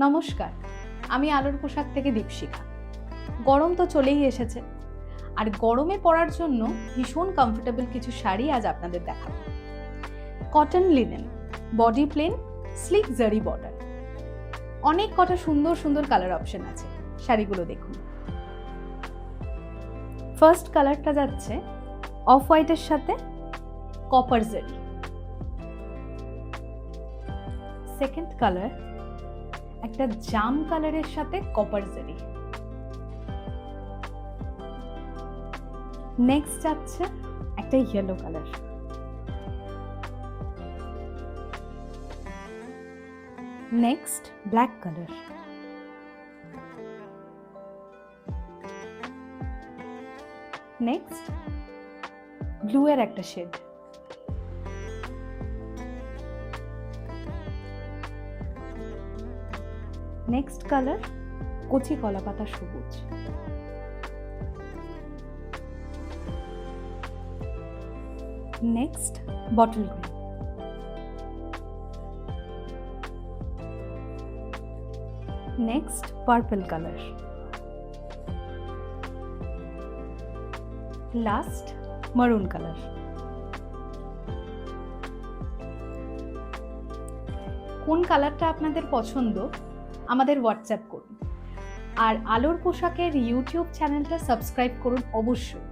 নমস্কার, আমি আলোর পোশাক থেকে দীপশিখা। গরম তো চলেই এসেছে, আর গরমে পরার জন্য ভীষণ কমফোর্টেবল কিছু শাড়ি আজ আপনাদের দেখাবো। Cotton linen, body plain, slick জারি বর্ডার, অনেক কটা সুন্দর সুন্দর কালার অপশন আছে। শাড়িগুলো দেখুন। ফার্স্ট কালারটা যাচ্ছে অফ হোয়াইটের সাথে কপার জারি। সেকেন্ড কালার একটা জাম কালারের সাথে কপার জারি। নেক্সট যাচ্ছে একটা yellow colour. Next black colour. Next blue এর একটা শেড। নেক্সট কালার কচি কলাপাতা সবুজ। Next bottle green. Next purple colour. Last মারুন কালার। কোন কালারটা আপনাদের পছন্দ আমাদের হোয়াটসঅ্যাপ করুন, আর আলোর পোশাকের ইউটিউব চ্যানেলটা সাবস্ক্রাইব করুন অবশ্যই।